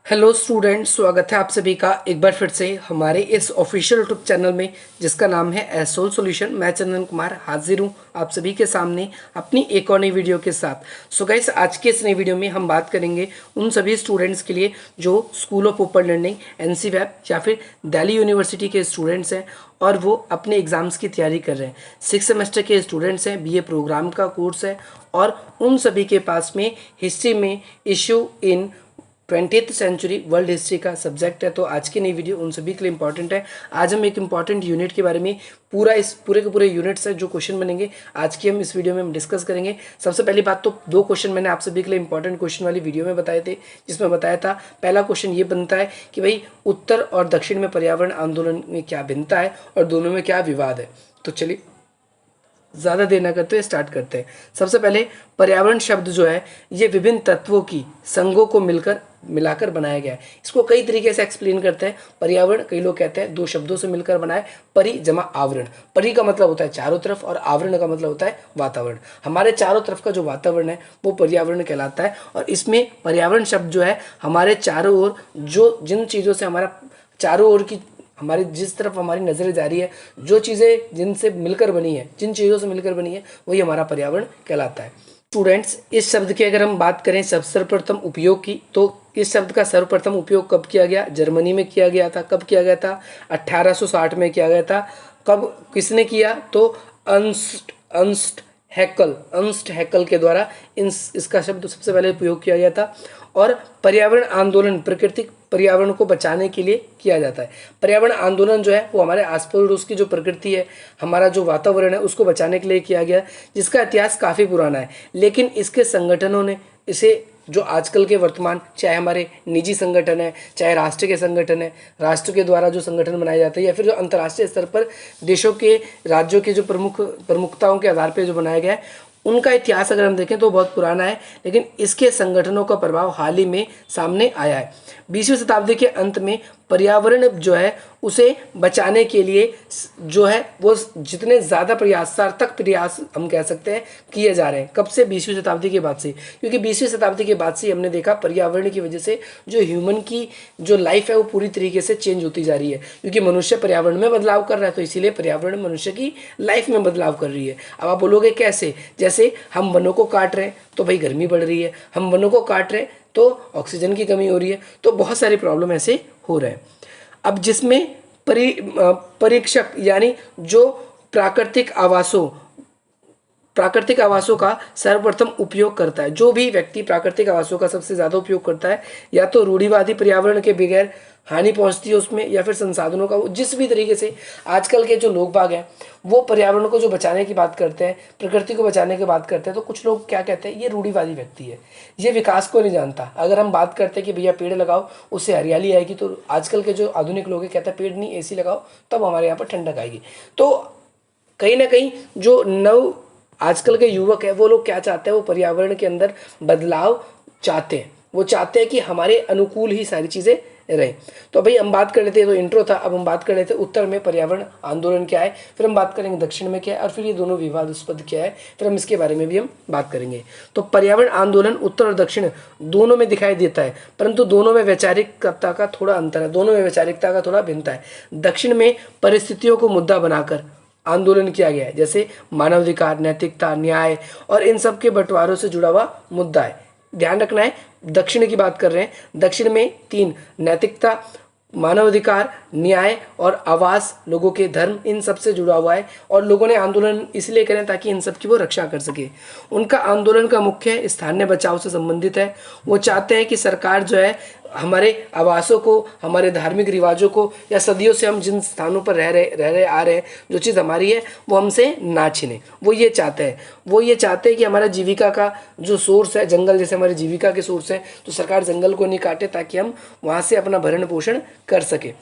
Hello students, स्वागत है आप सभी का एक बार फिर से हमारे इस ऑफिशियल यूट्यूब चैनल में जिसका नाम है एसोल सॉल्यूशन। मैं चंदन कुमार हाजिर हूँ आप सभी के सामने अपनी एक और नई वीडियो के साथ। सो गाइस, आज के इस नई वीडियो में हम बात करेंगे उन सभी स्टूडेंट्स के लिए जो स्कूल ऑफ ओपन लर्निंग NC-वैप या फिर दिल्ली यूनिवर्सिटी के स्टूडेंट्स हैं और वो अपने एग्ज़ाम्स की तैयारी कर रहे हैं। 6 सेमेस्टर के स्टूडेंट्स हैं, BA प्रोग्राम का कोर्स है और उन सभी के पास में हिस्ट्री में issue in 20th century world history का सब्जेक्ट है। तो आज की नई वीडियो उन सभी के लिए इंपॉर्टेंट है। आज हम एक इंपॉर्टेंट यूनिट के बारे में पूरे के पूरे यूनिट्स है जो क्वेश्चन बनेंगे आज की हम इस वीडियो में हम डिस्कस करेंगे। सबसे पहली बात तो 2 क्वेश्चन मैंने आप सभी के लिए इंपॉर्टेंट क्वेश्चन वाली वीडियो में बताए थे, जिसमें बताया था पहला क्वेश्चन ये बनता है कि भाई उत्तर और दक्षिण में पर्यावरण आंदोलन में क्या भिन्नता है और दोनों में क्या विवाद है। तो चलिए ज़्यादा देर न करते हुए स्टार्ट करते हैं। सबसे पहले पर्यावरण शब्द जो है ये विभिन्न तत्वों की संघों को मिलाकर बनाया गया है। इसको कई तरीके से एक्सप्लेन करते हैं। पर्यावरण कई लोग कहते हैं 2 शब्दों से मिलकर बना है, परि जमा आवरण। परि का मतलब होता है चारों तरफ और आवरण का मतलब होता है वातावरण। हमारे चारों तरफ का जो वातावरण है वो पर्यावरण कहलाता है। और इसमें पर्यावरण शब्द जो है हमारे चारों ओर जो जिन चीज़ों से हमारा चारों ओर की हमारी जिस तरफ हमारी नज़र जा रही है, जो चीज़ें जिनसे मिलकर बनी है, जिन चीज़ों से मिलकर बनी है, वही हमारा पर्यावरण कहलाता है। स्टूडेंट्स, इस शब्द की अगर हम बात करें सर्वप्रथम उपयोग की, तो इस शब्द का सर्वप्रथम उपयोग कब किया गया? जर्मनी में किया गया था। कब किया गया था? 1860 में किया गया था। कब किसने किया? तो अंस्ट हैकल के द्वारा इसका शब्द सबसे पहले उपयोग किया गया था। और पर्यावरण आंदोलन प्राकृतिक पर्यावरण को बचाने के लिए किया जाता है। पर्यावरण आंदोलन जो है वो हमारे आस पड़ोस की जो प्रकृति है, हमारा जो वातावरण है, उसको बचाने के लिए किया गया, जिसका इतिहास काफ़ी पुराना है। लेकिन इसके संगठनों ने इसे जो आजकल के वर्तमान, चाहे हमारे निजी संगठन है, चाहे राष्ट्र के संगठन है, राष्ट्र के द्वारा जो संगठन बनाए जाते हैं, या फिर जो अंतर्राष्ट्रीय स्तर पर देशों के राज्यों के जो प्रमुखताओं के आधार पर जो बनाया गया है, उनका इतिहास अगर हम देखें तो बहुत पुराना है। लेकिन इसके संगठनों का प्रभाव हाल ही में सामने आया है। 20वीं शताब्दी के अंत में पर्यावरण जो है उसे बचाने के लिए जो है वो जितने ज़्यादा सार्थक प्रयास हम कह सकते हैं किए जा रहे हैं। कब से? 20वीं शताब्दी के बाद से। क्योंकि 20वीं शताब्दी के बाद से हमने देखा पर्यावरण की वजह से जो ह्यूमन की जो लाइफ है वो पूरी तरीके से चेंज होती जा रही है। क्योंकि मनुष्य पर्यावरण में बदलाव कर रहा है, तो इसीलिए पर्यावरण मनुष्य की लाइफ में बदलाव कर रही है। अब आप बोलोगे कैसे? जैसे हम वनों को काट रहे हैं तो भाई गर्मी बढ़ रही है, हम वनों को काट रहे हैं तो ऑक्सीजन की कमी हो रही है, तो बहुत सारी प्रॉब्लम ऐसे हो रहे हैं। अब जिसमें परीक्षक यानी जो प्राकृतिक आवासों का सर्वप्रथम उपयोग करता है, जो भी व्यक्ति प्राकृतिक आवासों का सबसे ज़्यादा उपयोग करता है, या तो रूढ़िवादी पर्यावरण के बगैर हानि पहुंचती है उसमें, या फिर संसाधनों का जिस भी तरीके से आजकल के जो लोग बाग हैं वो पर्यावरण को जो बचाने की बात करते हैं, प्रकृति को बचाने की बात करते हैं, तो कुछ लोग क्या कहते हैं, ये रूढ़िवादी व्यक्ति है, ये विकास को नहीं जानता। अगर हम बात करते हैं कि भैया पेड़ लगाओ उससे हरियाली आएगी, तो आजकल के जो आधुनिक लोग हैं कहते हैं पेड़ नहीं AC लगाओ तब हमारे यहाँ पर ठंडक आएगी। तो कहीं ना कहीं जो आजकल के युवक है वो लोग क्या चाहते हैं, वो पर्यावरण के अंदर बदलाव चाहते हैं। वो चाहते हैं कि हमारे अनुकूल ही सारी चीज़ें रहे। तो भाई हम बात कर लेते हैं, तो इंट्रो था। अब हम बात कर लेते हैं उत्तर में पर्यावरण आंदोलन क्या है, फिर हम बात करेंगे दक्षिण में क्या है, और फिर ये दोनों विवादास्पद क्या है, फिर हम इसके बारे में भी हम बात करेंगे। तो पर्यावरण आंदोलन उत्तर और दक्षिण दोनों में दिखाई देता है, परंतु दोनों में वैचारिकता का थोड़ा अंतर है, दोनों में वैचारिकता का थोड़ा भिन्नता है। दक्षिण में परिस्थितियों को मुद्दा बनाकर आंदोलन किया गया है, जैसे मानवाधिकार, नैतिकता, न्याय और इन सब के बंटवारों से जुड़ा हुआ मुद्दा है। ध्यान रखना है, दक्षिण की बात कर रहे हैं। दक्षिण में 3 नैतिकता, मानवाधिकार, न्याय और आवास, लोगों के धर्म, इन सब से जुड़ा हुआ है। और लोगों ने आंदोलन इसलिए करें ताकि इन सब की वो रक्षा कर सके। उनका आंदोलन का मुख्य स्थानीय बचाव से संबंधित है। वो चाहते हैं कि सरकार जो है हमारे आवासों को, हमारे धार्मिक रिवाजों को, या सदियों से हम जिन स्थानों पर रह रहे आ रहे हैं, जो चीज़ हमारी है वो हमसे ना छीने। वो ये चाहते हैं कि हमारा जीविका का जो सोर्स है, जंगल जैसे हमारे जीविका के सोर्स हैं, तो सरकार जंगल को नहीं काटे ताकि हम वहाँ से अपना भरण पोषण कर सके।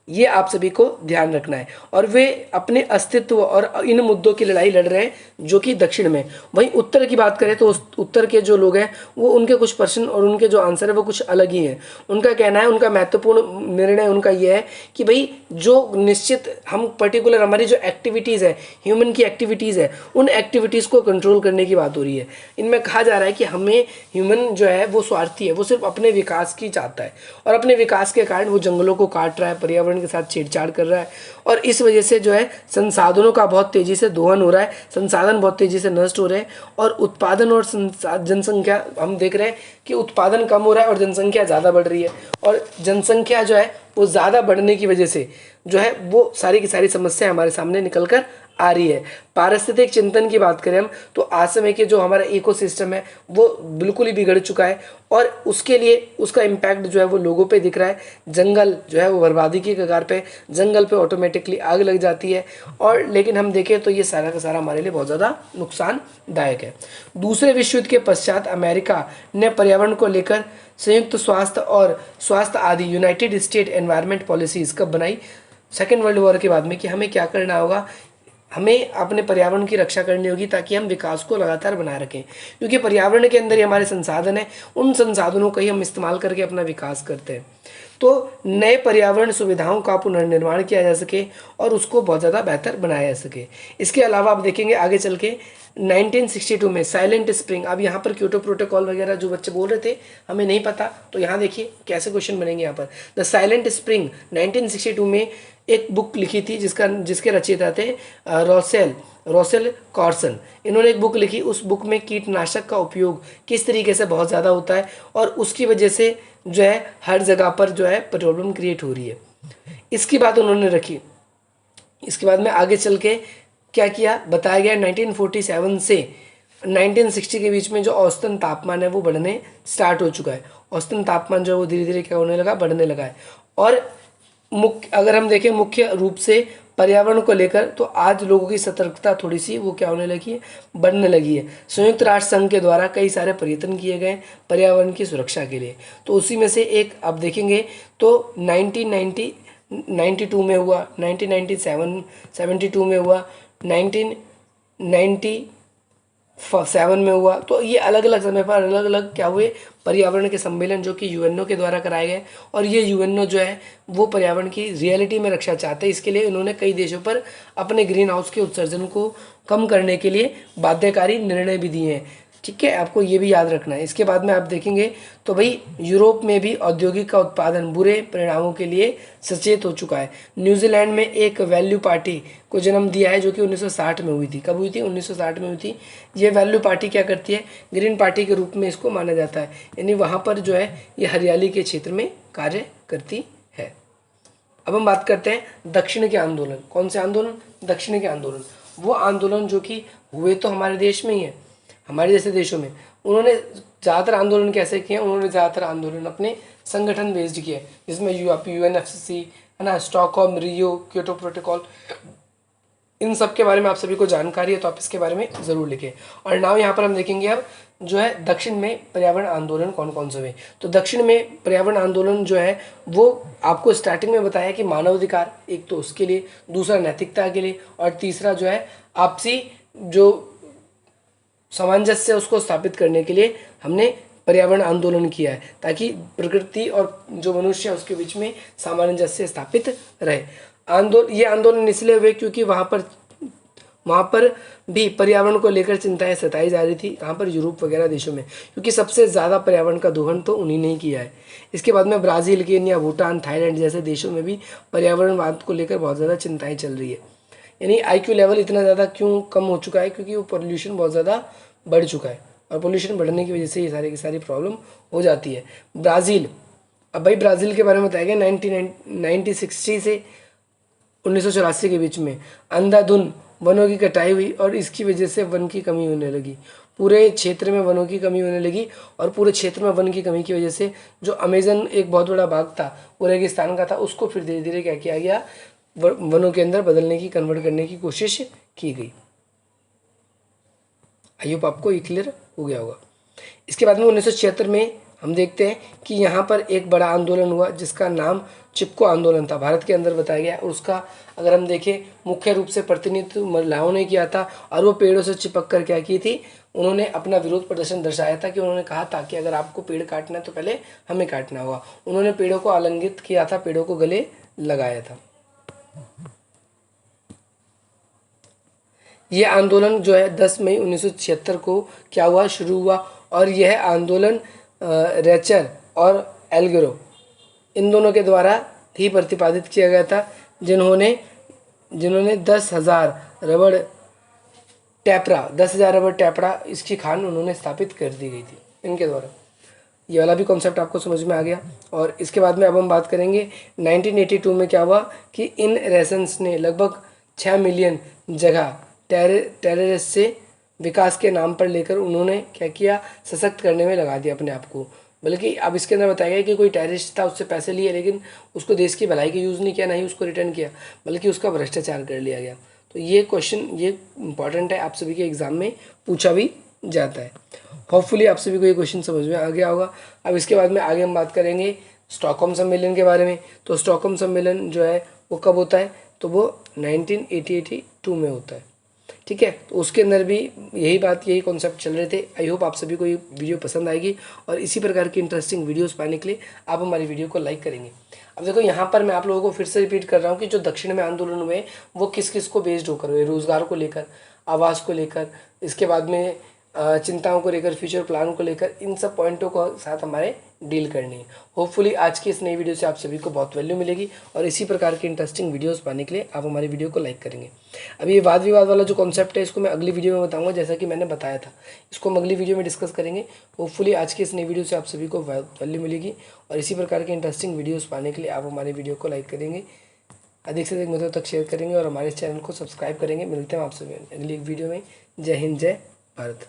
ये आप सभी को ध्यान रखना है। और वे अपने अस्तित्व और इन मुद्दों की लड़ाई लड़ रहे हैं जो कि दक्षिण में। वहीं उत्तर की बात करें तो उत्तर के जो लोग हैं वो उनके कुछ प्रश्न और उनके जो आंसर है वो कुछ अलग ही हैं। उनका कहना है, उनका महत्वपूर्ण निर्णय उनका ये है कि भाई जो निश्चित हम पर्टिकुलर हमारी जो एक्टिविटीज़ है, ह्यूमन की एक्टिविटीज़ है, उन एक्टिविटीज़ को कंट्रोल करने की बात हो रही है। इनमें कहा जा रहा है कि हमें ह्यूमन जो है वो स्वार्थी है, वो सिर्फ अपने विकास की चाहता है और अपने विकास के कारण वो जंगलों को काट रहा है, पर्यावरण के साथ छेड़छाड़ कर रहा है और इस वजह से जो है संसाधनों का बहुत तेज़ी से दोहन हो रहा है, संसाधन बहुत तेज़ी से नष्ट हो रहे हैं और उत्पादन और जनसंख्या हम देख रहे हैं कि उत्पादन कम हो रहा है और जनसंख्या ज़्यादा बढ़ रही है और जनसंख्या जो है वो ज़्यादा बढ़ने की वजह से जो है वो सारी की सारी समस्या हमारे सामने निकल कर आ रही है। पारिस्थितिक चिंतन की बात करें हम तो आज समय के जो हमारा इकोसिस्टम है वो बिल्कुल ही बिगड़ चुका है और उसके लिए उसका इम्पैक्ट जो है वो लोगों पे दिख रहा है। जंगल जो है वो बर्बादी की कगार पे, जंगल पे ऑटोमेटिकली आग लग जाती है और लेकिन हम देखें तो ये सारा का सारा हमारे लिए बहुत ज़्यादा नुकसानदायक है। दूसरे विश्व युद्ध के पश्चात अमेरिका ने पर्यावरण को लेकर संयुक्त स्वास्थ्य आदि यूनाइटेड स्टेट एनवायरनमेंट पॉलिसीज़ कब बनाई? सेकेंड वर्ल्ड वॉर के बाद में कि हमें क्या करना होगा, हमें अपने पर्यावरण की रक्षा करनी होगी ताकि हम विकास को लगातार बनाए रखें, क्योंकि पर्यावरण के अंदर ही हमारे संसाधन हैं, उन संसाधनों का ही हम इस्तेमाल करके अपना विकास करते हैं। तो नए पर्यावरण सुविधाओं का पुनर्निर्माण किया जा सके और उसको बहुत ज़्यादा बेहतर बनाया जा सके। इसके अलावा आप देखेंगे आगे चल के 1962 में साइलेंट स्प्रिंग, अब यहाँ पर क्योटो प्रोटोकॉल वगैरह जो बच्चे बोल रहे थे हमें नहीं पता, तो यहाँ देखिए कैसे क्वेश्चन बनेंगे। यहाँ पर द साइलेंट स्प्रिंग 1962 में एक बुक लिखी थी जिसके रचयिता थे रॉसेल कॉर्सन। इन्होंने एक बुक लिखी, उस बुक में कीटनाशक का उपयोग किस तरीके से बहुत ज़्यादा होता है और उसकी वजह से जो है हर जगह पर जो है प्रॉब्लम क्रिएट हो रही है, इसकी बात उन्होंने रखी। इसके बाद में आगे चल के क्या किया बताया गया, 1947 से 1960 के बीच में जो औसतन तापमान है वो बढ़ने स्टार्ट हो चुका है। औसतन तापमान जो है वो धीरे धीरे क्या होने लगा, बढ़ने लगा है। और अगर हम देखें मुख्य रूप से पर्यावरण को लेकर तो आज लोगों की सतर्कता थोड़ी सी वो क्या होने लगी है, बढ़ने लगी है। संयुक्त राष्ट्र संघ के द्वारा कई सारे प्रयत्न किए गए पर्यावरण की सुरक्षा के लिए, तो उसी में से एक आप देखेंगे तो 1992 में हुआ, 1972 में हुआ, 1997 में हुआ। तो ये अलग अलग समय पर अलग अलग क्या हुए पर्यावरण के सम्मेलन जो कि यूएनओ के द्वारा कराए गए और ये यूएनओ जो है वो पर्यावरण की रियलिटी में रक्षा चाहते हैं। इसके लिए इन्होंने कई देशों पर अपने ग्रीन हाउस के उत्सर्जन को कम करने के लिए बाध्यकारी निर्णय भी दिए हैं। ठीक है, आपको ये भी याद रखना है। इसके बाद में आप देखेंगे तो भाई यूरोप में भी औद्योगिक का उत्पादन बुरे परिणामों के लिए सचेत हो चुका है। न्यूजीलैंड में एक वैल्यू पार्टी को जन्म दिया है जो कि 1960 में हुई थी। कब हुई थी? 1960 में हुई थी। ये वैल्यू पार्टी क्या करती है, ग्रीन पार्टी के रूप में इसको माना जाता है, यानी वहाँ पर जो है ये हरियाली के क्षेत्र में कार्य करती है। अब हम बात करते हैं दक्षिण के आंदोलन। कौन से आंदोलन? दक्षिण के आंदोलन। वो आंदोलन जो कि हुए तो हमारे देश में ही है, हमारे जैसे देशों में। उन्होंने ज़्यादातर आंदोलन कैसे किए? उन्होंने ज़्यादातर आंदोलन अपने संगठन बेस्ड किए, जिसमें यूएनएफसीसी है ना, स्टॉकहोम, रियो, क्योटो प्रोटोकॉल, इन सब के बारे में आप सभी को जानकारी है तो आप इसके बारे में ज़रूर लिखें। और नाउ यहाँ पर हम देखेंगे अब जो है दक्षिण में पर्यावरण आंदोलन कौन कौन से हुए। तो दक्षिण में पर्यावरण आंदोलन जो है वो आपको स्टार्टिंग में बताया कि मानवाधिकार एक तो उसके लिए, दूसरा नैतिकता के लिए और तीसरा जो है आपसी जो सामंजस्य उसको स्थापित करने के लिए हमने पर्यावरण आंदोलन किया है, ताकि प्रकृति और जो मनुष्य है उसके बीच में सामंजस्य स्थापित रहे। ये आंदोलन इसलिए हुए क्योंकि वहाँ पर भी पर्यावरण को लेकर चिंताएं सताई जा रही थी। कहाँ पर? यूरोप वगैरह देशों में, क्योंकि सबसे ज़्यादा पर्यावरण का दोहन तो उन्हीं ने ही किया है। इसके बाद में ब्राज़ील, केन्या, भूटान, थाईलैंड जैसे देशों में भी पर्यावरणवाद को लेकर बहुत ज़्यादा चिंताएँ चल रही है। यानी IQ लेवल इतना ज़्यादा क्यों कम हो चुका है? क्योंकि वो पोल्यूशन बहुत ज़्यादा बढ़ चुका है और पोल्यूशन बढ़ने की वजह से ये सारी की सारी प्रॉब्लम हो जाती है। ब्राज़ील, अब भाई ब्राज़ील के बारे में बताया गया 1960 से 1984 के बीच में अंधाधुंध वनों की कटाई हुई और इसकी वजह से वन की कमी होने लगी। पूरे क्षेत्र में वनों की कमी होने लगी और पूरे क्षेत्र में वन की कमी की वजह से जो अमेजन एक बहुत बड़ा भाग था वो रेगिस्तान का था, उसको फिर धीरे धीरे क्या किया गया, वनों के अंदर बदलने की, कन्वर्ट करने की कोशिश की गई। आई होप आपको ये क्लियर हो गया होगा। इसके बाद में 1976 में हम देखते हैं कि यहाँ पर एक बड़ा आंदोलन हुआ जिसका नाम चिपको आंदोलन था, भारत के अंदर बताया गया। और उसका अगर हम देखें मुख्य रूप से प्रतिनिधित्व महिलाओं ने किया था और वो पेड़ों से चिपक कर क्या की थी, उन्होंने अपना विरोध प्रदर्शन दर्शाया था कि उन्होंने कहा था कि अगर आपको पेड़ काटना है तो पहले हमें काटना होगा। उन्होंने पेड़ों को आलिंगित किया था, पेड़ों को गले लगाया था। ये आंदोलन जो है 10 मई 1976 को क्या हुआ, शुरू हुआ। और यह आंदोलन रेचर और एल्गरो इन दोनों के द्वारा ही प्रतिपादित किया गया था, जिन्होंने 10,000 रबड़ टैपरा इसकी खान उन्होंने स्थापित कर दी गई थी इनके द्वारा। ये वाला भी कॉन्सेप्ट आपको समझ में आ गया। और इसके बाद में अब हम बात करेंगे 1982 में क्या हुआ कि इन रेसन्स ने लगभग 6 मिलियन जगह टेररिस्ट से विकास के नाम पर लेकर उन्होंने क्या किया, सशक्त करने में लगा दिया अपने आप को। बल्कि अब इसके अंदर बताया गया कि कोई टेररिस्ट था, उससे पैसे लिए, लेकिन उसको देश की भलाई के यूज़ नहीं किया, ना ही उसको रिटर्न किया, बल्कि उसका भ्रष्टाचार कर लिया गया। तो ये क्वेश्चन ये इंपॉर्टेंट है, आप सभी के एग्जाम में पूछा भी जाता है। होपफुली आप सभी को ये क्वेश्चन समझ में आ गया होगा। अब इसके बाद में आगे हम बात करेंगे स्टॉकहोम सम्मेलन के बारे में। तो स्टॉकहोम सम्मेलन जो है वो कब होता है, तो वो 1982 में होता है। ठीक है, तो उसके अंदर भी यही कॉन्सेप्ट चल रहे थे। आई होप आप सभी को ये वीडियो पसंद आएगी और इसी प्रकार की इंटरेस्टिंग वीडियोस पाने के लिए आप हमारी वीडियो को लाइक करेंगे। अब देखो यहाँ पर मैं आप लोगों को फिर से रिपीट कर रहा हूँ कि जो दक्षिण में आंदोलन हुए वो किस किस को बेस्ड होकर हुए, रोजगार को लेकर, आवास को लेकर, इसके बाद में चिंताओं को लेकर, फ्यूचर प्लान को लेकर, इन सब पॉइंटों को साथ हमारे डील करनी है। होपफुली आज की इस नई वीडियो से आप सभी को बहुत वैल्यू मिलेगी और इसी प्रकार की इंटरेस्टिंग वीडियोस पाने के लिए आप हमारी वीडियो को लाइक करेंगे। अभी ये वाद विवाद वाला जो कॉन्सेप्ट है इसको मैं अगली वीडियो में बताऊंगा, जैसा कि मैंने बताया था, इसको हम अगली वीडियो में डिस्कस करेंगे। होपफुली आज की इस नई वीडियो से आप सभी को वैल्यू मिलेगी और इसी प्रकार की इंटरेस्टिंग वीडियोज़ पाने के लिए आप हमारी वीडियो को लाइक करेंगे, अधिक से अधिक मित्रों तक शेयर करेंगे और हमारे चैनल को सब्सक्राइब करेंगे। मिलते हैं आपसे अगली वीडियो में। जय हिंद, जय भारत।